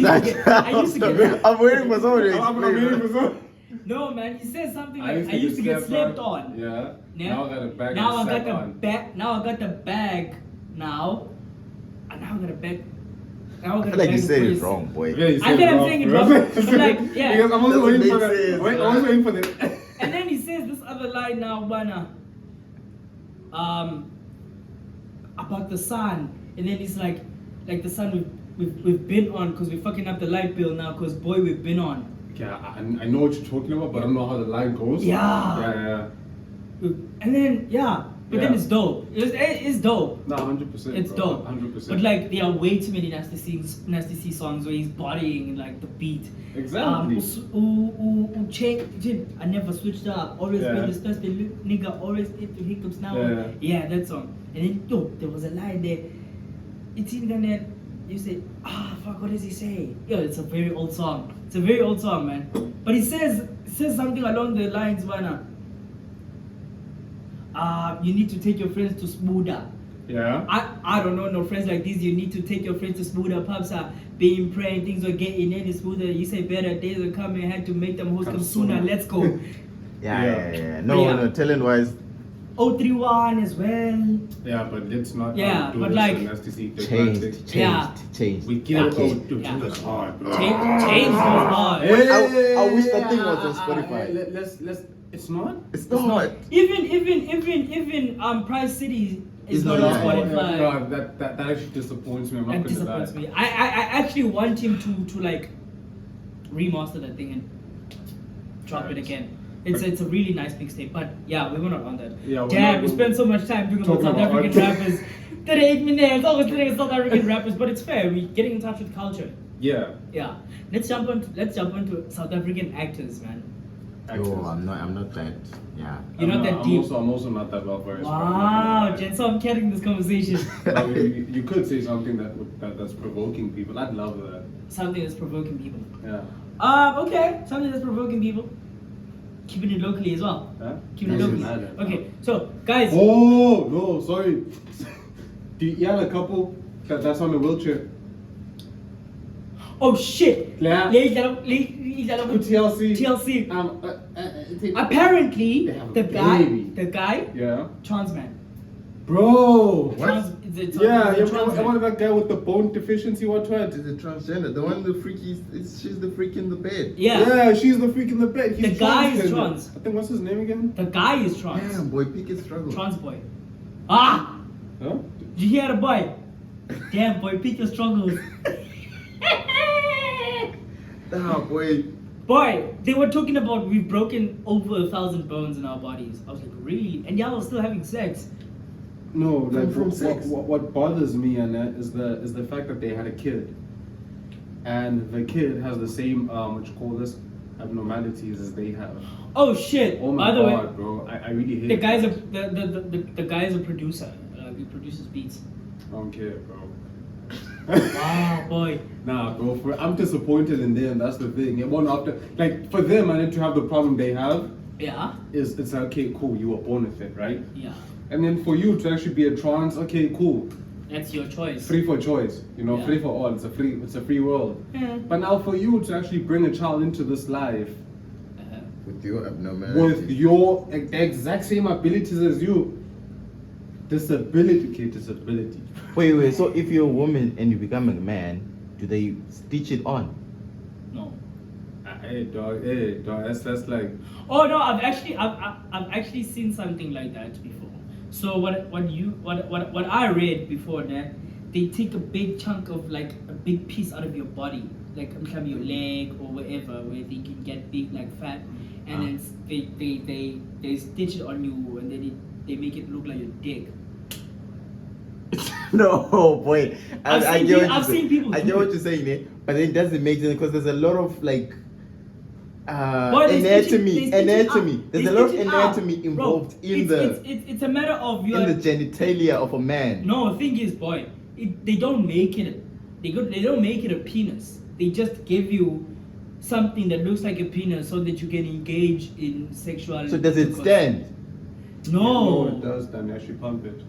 used to get I'm waiting for someone to I'm explain. waiting for some. No, man, he says something like, I used to get slept on. Yeah. Yeah. Now I got a bag. Now I and got sat the on. bag. Now I got the bag. Now, and now I got a bag. Now I I got feel a like bag you said of it praise. wrong, boy. Yeah, you I said think I'm wrong, saying it bro. wrong. I'm like, yeah. Because I'm also waiting for Doesn't make that. sense, Wait, I'm man. also waiting for the. And then he says this other line now, Bana, about the sun, and then he's like the sun we've been on because we're fucking up the light bill now because boy we've been on. Yeah, I know what you're talking about, but I don't know how the line goes. Yeah. Yeah. And then but then Yeah. it's dope. It's dope. No, 100%. It's bro. dope. 100%. But like there are way too many Nasty C songs where he's bodying like the beat. Exactly. I never switched up. Always Yeah. been the first nigga. Always into hiccups now. Yeah. That song. And then there was a line there. It's in there. You say, fuck, what does he say? Yo, it's a very old song. It's a very old song, man. But he says something along the lines, man. You need to take your friends to smoother. Yeah. I don't know no friends like this. You need to take your friends to smoother. Pops are being praying, things are getting any smoother. You say better days are coming, had to make them hoes come sooner. Let's go. Yeah. No, talent-wise, 031 as well. Yeah, but let's not Yeah, do but this like- and Nasty C thing. changed. We get Okay. it. Dude, that's hard, bro. Change was hard. I wish that thing was on Spotify. Let's. It's not. It's not. Even Price City is It's not not on on Spotify. No, that actually disappoints me. I'm not That gonna disappoints lie. me. I actually want him to like remaster that thing and drop it Right. again. It's a really nice mixtape, but yeah, we were not on that. Yeah, we're Damn, not- we spent so much time talking about talking South about African art. rappers. 38 minutes, always doing South African rappers, but it's fair. We're getting in touch with culture. Yeah. Yeah, let's jump into South African actors, man. Actors. Yo, I'm not that. Yeah. You're not that deep. I'm also not that well versed. Wow, Jen, so I'm carrying this conversation. You could say something that's provoking people. I'd love that. Something that's provoking people. Yeah. Okay, something that's provoking people. Keeping it locally as well. Huh? Keeping it Doesn't locally. matter. Okay, so guys. Oh no, sorry. Do you have a couple that's on a wheelchair? Oh shit! Yeah. TLC. TLC. TLC. Apparently, They have a the baby. guy, Yeah. trans man. Bro. Yeah, I wanted that guy with the bone deficiency. What tried? Is it transgender? The one, the freaky, she's the freak in the bed. Yeah. She's the freak in the bed. The guy is transgender. trans. I think what's his name again? The guy is trans. Damn, boy, pick his struggle. Trans boy. Ah! Huh? Did you hear the boy? Damn boy, pick your struggles. Ah, boy. Boy, they were talking about we've broken over 1,000 bones in our bodies. I was like, really? And y'all are still having sex? No, like From sex. what bothers me and is the fact that they had a kid, and the kid has the same what you call this abnormalities as they have. Oh shit! Oh my By the god, way, bro, I really hate. the guy's the guy is a producer. He produces beats. I don't care, bro. Wow, boy. Nah, bro. I'm disappointed in them. That's the thing. It won't after like for them, I need to have the problem they have. Yeah. Is it's like, okay, cool. You were born with it, right? Yeah. And then for you to actually be a trans, okay, cool. That's your choice. Free for choice, you know, Yeah. free for all. It's a free world. Yeah. But now for you to actually bring a child into this life With your abnormality. with your exact same abilities as you, disability. Wait. So if you're a woman and you become a man, do they stitch it on? No. Hey dog, that's like. Oh no, I've actually seen something like that before. So what I read before that, they take a big chunk of like a big piece out of your body, like maybe your leg or wherever, where they can get big like fat, and then they stitch it on you, and then they make it look like your dick. No, boy. I've seen people I do get what it. you're saying, eh? But then it doesn't make sense because there's a lot of like Boy, they stitch it- they stitch it anatomy. up. There's They a lot of stitch it up. anatomy Bro, involved in it's a matter of your in the genitalia of a man. No, the thing is, boy, they don't make it. They don't make it a penis. They just give you something that looks like a penis so that you can engage in sexual. So does it intercourse. stand? No, it No. does. Then actually pump it.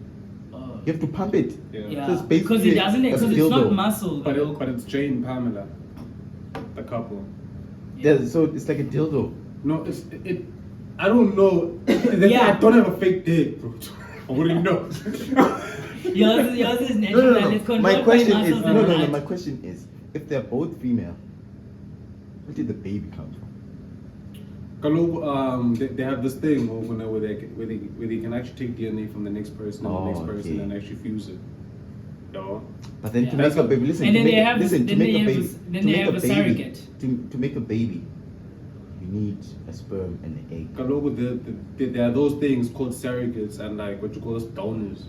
You have to pump it. Yeah, So it's because basically it doesn't. a Because it's not dildo. muscle. But it's Jay and Pamela, the couple. Yeah. So it's like a dildo. No, it. I don't know. Yeah. I don't have a fake dick, bro. What do you know? Yours is natural. and it's My controlled by question is muscles and blood. My question is, if they're both female, where did the baby come from? They have this thing over there where they can actually take DNA from the next person and the next person okay. and actually fuse it. No. But then Yeah. to make a baby, listen. And to then make, they have listen, this- to then make they a have baby, this- then to they make have a a baby, surrogate. to make a baby, you need a sperm and an egg. There are those things called surrogates and like what you call donors.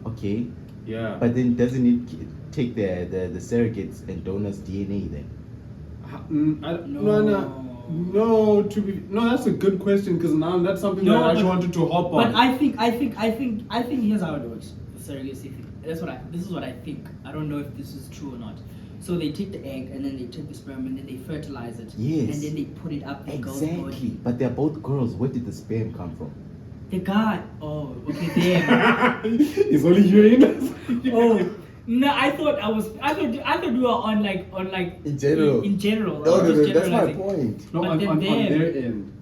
Okay. Yeah. But then doesn't it take the surrogates and donors DNA then? No. That's a good question because now that's something that I actually wanted to hop on. But I think here's how it works. The surrogacy thing. This is what I think. I don't know if this is true or not. So they take the egg and then they take the sperm and then they fertilize it. Yes. And then they put it up the girl's Exactly. body. But they're both girls. Where did the sperm come from? The guy. Oh, okay, damn. It's only Uranus. Oh. No, I thought we were on like In general. In general. No, I was just that's my generalizing. point. No, But on then their end.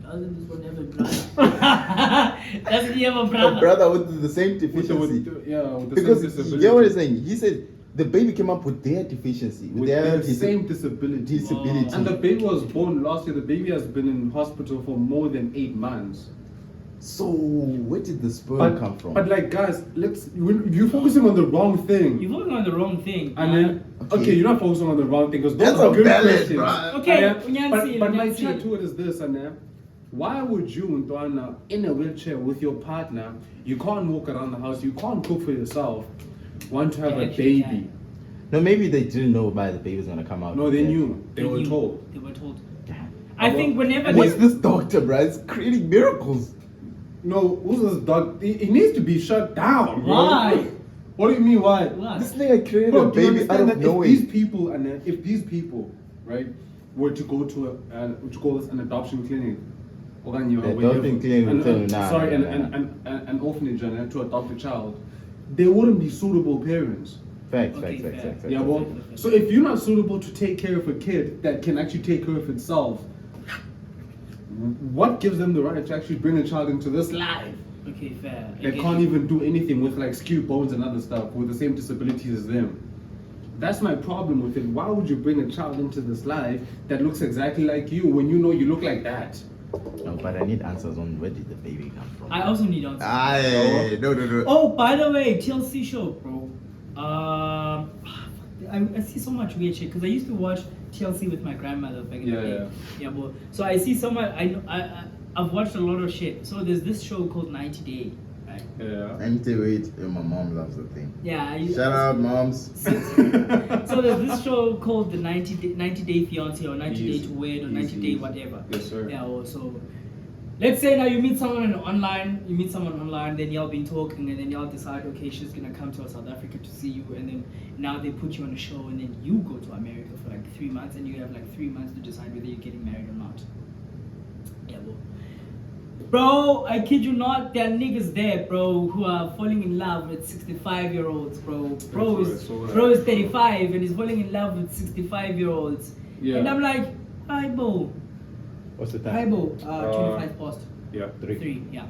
Doesn't this one have a brother? Doesn't he have a A brother? brother with the same With deficiency. the Because same you disability. get what he's saying. He said the baby came up with their deficiency, With the same disability. disability. And the baby was born last year. The baby has been in hospital for more than 8 months. So where did the sperm come from? But like guys, you're focusing on the wrong thing. You're working on the wrong thing. And then Okay, you're not focusing on the wrong thing because those That's are a good valid, questions. bruh. Okay, But my Unyansi. chat to it is this, and why would you, Ntwana, in a wheelchair with your partner, you can't walk around the house, you can't cook for yourself, want to have They a actually baby? No, maybe they didn't know why the baby was gonna come out. No, they Yeah. knew. They were knew. told. They were told. Damn. I think whenever What's they, this doctor, bro? It's creating miracles. No, who's this dog? He needs to be shut down, bro. Why? What do you mean, why? What? This nigga created Bro, a do you baby out understand of that nowhere. if these people, right, were to go to what you call this, an adoption clinic, or The adoption clinic will tell you, nah, sorry, nah, an orphanage and to adopt a child, they wouldn't be suitable parents. Facts. Okay, fair. Yeah, well, so if you're not suitable to take care of a kid that can actually take care of itself, what gives them the right to actually bring a child into this life? Okay, fair. They can't even do anything with like skewed bones and other stuff with the same disabilities as them. That's my problem with it. Why would you bring a child into this life that looks exactly like you when you know you look like that? No, but I need answers on where did the baby come from. I also need answers. No. Oh, by the way, TLC show, bro. I see so much weird shit because I used to watch TLC with my grandmother back in the day. Yeah, but so I see so much. I've watched a lot of shit. So there's this show called 90 Day, right? Yeah. I need to wait. My mom loves the thing. Yeah. Shout out, moms. So there's this show called the 90 Day Fiance or 90 Day Easy. to Wed or 90 Day Easy. whatever. Yes, sir. Yeah. Well, so let's say now you meet someone online, then y'all been talking, and then y'all decide, okay, she's gonna come to South Africa to see you, and then now they put you on a show, and then you go to America for like 3 months, and you have like 3 months to decide whether you're getting married or not. Yeah, well. Bro, I kid you not, there are niggas there, bro, who are falling in love with 65-year-olds, bro. Bro is 35 and is falling in love with 65-year-olds. Yeah. And I'm like, hi, bro. What's the Hi, time? Bo. 25 past. Yeah. 3, yeah.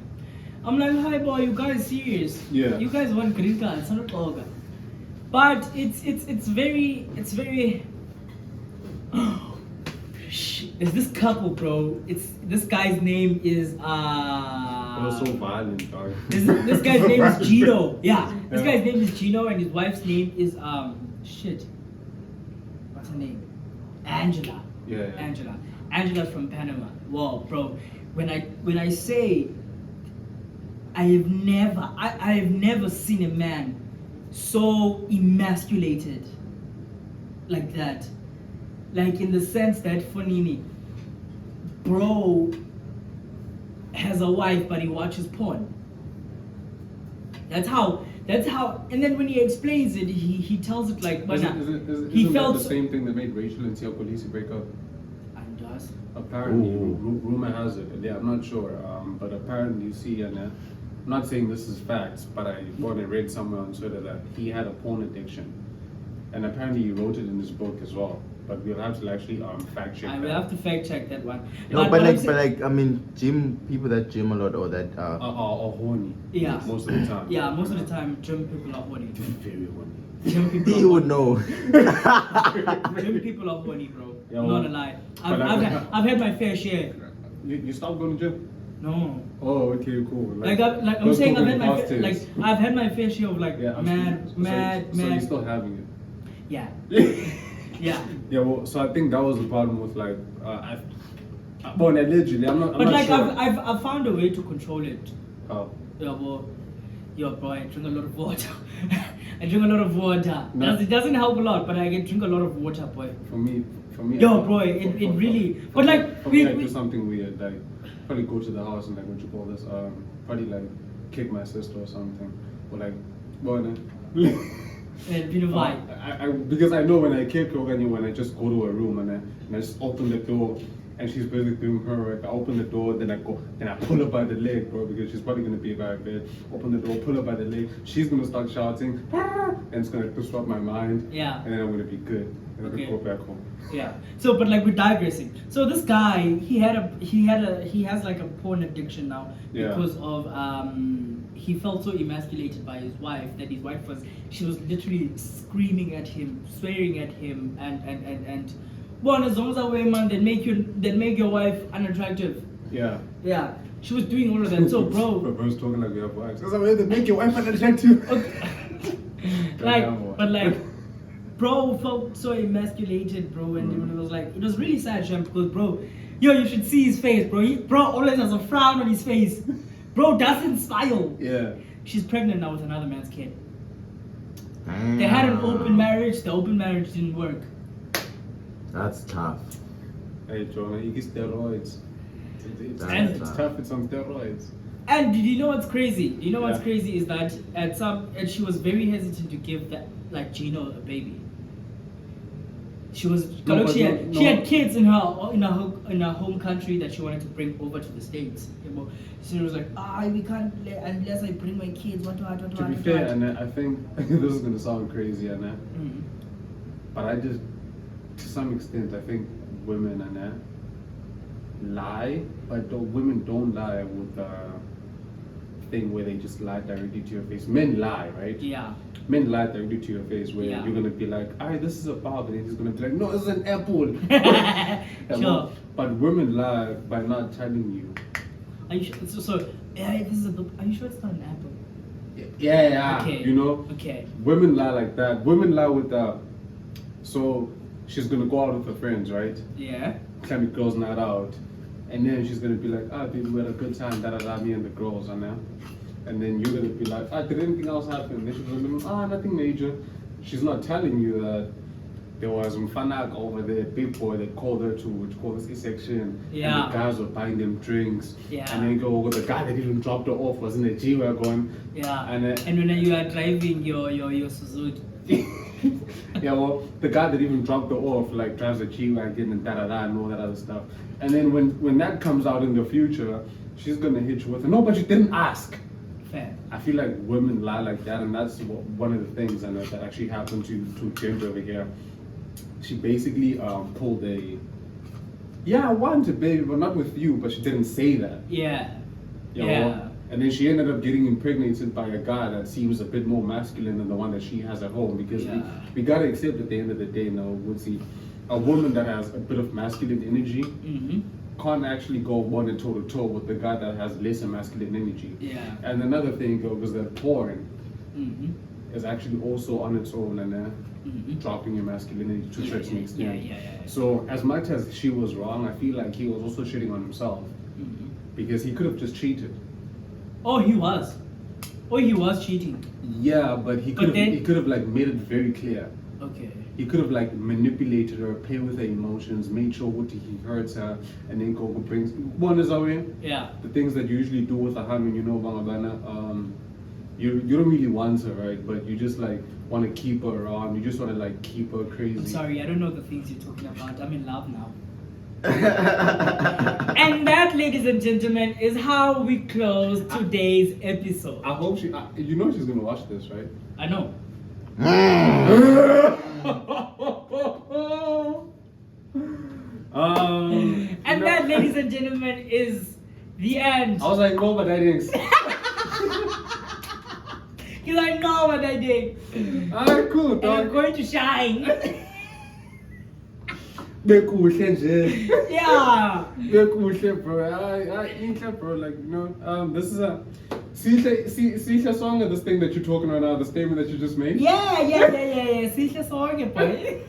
I'm like, hi, boy, you guys serious? Yeah. You guys want green card, it's not burger. But it's very. Shit. There's this couple, bro. This guy's name is It was so violent, dog. This guy's name is Gino. Yeah. This Yeah. guy's name is Gino and his wife's name is shit. What's her name? Angela. Yeah. Angela's from Panama. Whoa, bro. When I say I have never seen a man so emasculated like that. Like in the sense that Fonini, bro, has a wife but he watches porn. That's how, and then when he explains it, he tells it like, Isn't he that felt the same thing that made Rachel and Tia Khaleesi break up? And does. Apparently, Ooh. rumor has it. Yeah, I'm not sure. But apparently, you see, and I'm not saying this is facts, but I thought I read somewhere on Twitter that he had a porn addiction, and apparently he wrote it in his book as well. But we'll have to actually fact check. I will have to fact check that one. No, what but I'm saying- like, I mean, people that gym a lot or that Are horny. Yeah. Most of the time. Yeah, most of the time, gym people are horny. Very horny. Gym people you are would know. Gym people are horny, bro. Yeah, I'm well, not a lie. but I've had my fair share. You stopped going to gym? No. Oh, okay, cool. I'm saying I've had my fair share of like Yeah, mad. So you're still having it. Yeah. Yeah. Yeah, well, so I think that was the problem with like, well, allegedly, I'm not But like sure. I've found a way to control it. How? Yeah, well, yo, bro, I drink a lot of water. I drink a lot of water. No. It doesn't help a lot, but I can drink a lot of water, boy. For me. Yo, bro, it really. But like, for me, I do something weird, like probably go to the house and like what you call this, probably like kick my sister or something, or like, well, because I know when I kick her, when I just go to her room and I just open the door and she's busy doing her work, I open the door, then I pull her by the leg, bro, because she's probably gonna be by bed. Open the door, pull her by the leg. She's gonna start shouting, and it's gonna disrupt my mind. Yeah. And then I'm gonna be good. And I'm Okay. gonna go back home. Yeah. So, but like we're digressing. So this guy, he has like a porn addiction now Yeah. because of he felt so emasculated by his wife that his wife she was literally screaming at him, swearing at him, and well, as long as I wear man, then make your wife unattractive. Yeah. Yeah. She was doing all of that. So, bro. Bro's talking like we have wives. Because I'm ready to make your wife unattractive. Okay. Like, but like, bro felt so emasculated, bro, and it was like, it was really sad, Shem, because, bro, yo, you should see his face, bro. Bro always has a frown on his face. Bro doesn't smile. Yeah. She's pregnant now with another man's kid. They had an open marriage. The open marriage didn't work. That's tough. Hey, Jonah, you get steroids. It's That's tough. It's on steroids. And did you know what's crazy? You know what's Yeah. crazy is that and she was very hesitant to give that, like, Gino a baby. She was No, but she no. had kids in her home country that she wanted to bring over to the States. You know? She was like, we can't unless I bring my kids. What? To be fair, and I think this is gonna sound crazy, and but I just, to some extent, I think women and lie, but women don't lie with the thing where they just lie directly to your face. Men lie, right? Yeah. Men lie directly to your face, where Yeah. you're gonna be like, "Alright, this is a bug," and he's gonna be like, "No, it's an apple." Sure. But women lie by not telling you. Are you sure? So yeah, this is a book. Are you sure it's not an apple? Yeah. Okay. You know. Okay. Women lie like that. Women lie with so she's gonna go out with her friends, right? Yeah. Clammy girls night out, and then she's gonna be like, baby, we had a good time, me and the girls, and then you're gonna be like, did anything else happen? Then she's gonna be, nothing major. She's not telling you that there was Mfanak over there, big boy that called her to this section. Yeah. And the guys were buying them drinks. Yeah. And then go over the guy that even dropped her off was in a G-Wagon. Yeah. And when you are driving your Suzuki. Yeah, well, the guy that even dropped her off, like, drives a G-Wagon and da-da-da and all that other stuff. And then when that comes out in the future, she's gonna hit you with, no, but you didn't ask. Fair. I feel like women lie like that, and that's one of the things that actually happened to Ginger over here. She basically pulled I want a baby, but not with you, but she didn't say that. Yeah. You Yeah. know? And then she ended up getting impregnated by a guy that seems a bit more masculine than the one that she has at home. Because we gotta accept at the end of the day, now, a woman that has a bit of masculine energy can't actually go one and toe to toe with the guy that has lesser masculine energy. Yeah. And another thing was that porn is actually also on its own and dropping your masculinity to a certain extent. Yeah. So as much as she was wrong, I feel like he was also shitting on himself because he could have just cheated. Oh, he was. Oh, he was cheating. Yeah, but he could have like made it very clear. Okay. He could have like manipulated her, play with her emotions, made sure what he hurts her, and then go brings one is away. Yeah. The things that you usually do with a ham, you know, Bangabana, you don't really want her, right? But you just like want to keep her around. You just want to like keep her crazy. I'm sorry, I don't know the things you're talking about. I'm in love now. And that, ladies and gentlemen, is how we close today's episode. I hope she's gonna watch this, right? I know. And that, ladies and gentlemen, is the end. I was like, no, but I didn't. Because I know what I did. Alright, cool, And I'm dog. going to shine. Yeah. Yeah. Bro. Like, you know, this is a Sisha song or this thing that you're talking right now, the statement that you just made? Yeah. Sisha song, boy.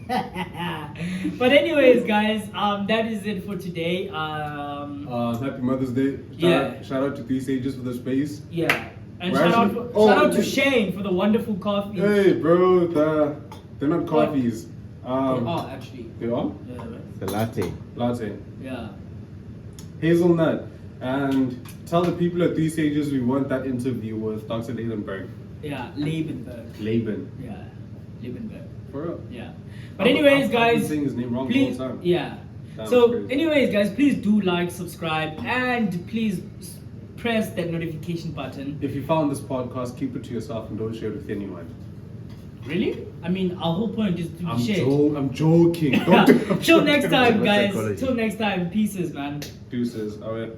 But anyways, guys, that is it for today. Happy Mother's Day. Shout out to Three Sages for the space. Yeah. And We're shout actually- out to Shane for the wonderful coffee. Hey, bro, they're not coffees. They are, actually. They are? Yeah, right? The latte. Latte. Yeah. Hazelnut. And tell the people at Three Sages we want that interview with Dr. Leidenberg. Yeah, Labenberg. Laban. Yeah, Labenberg. For real. Yeah. But anyways, I've been guys, saying his name wrong please, the whole time. yeah. That So, was crazy. anyways, guys, please do like, subscribe, and please press that notification button. If you found this podcast, keep it to yourself and don't share it with anyone. Really? I mean, our whole point is to be shared. I'm joking. Till next time, What's guys. psychology? Till next time. Pieces, man. Deuces. Alright.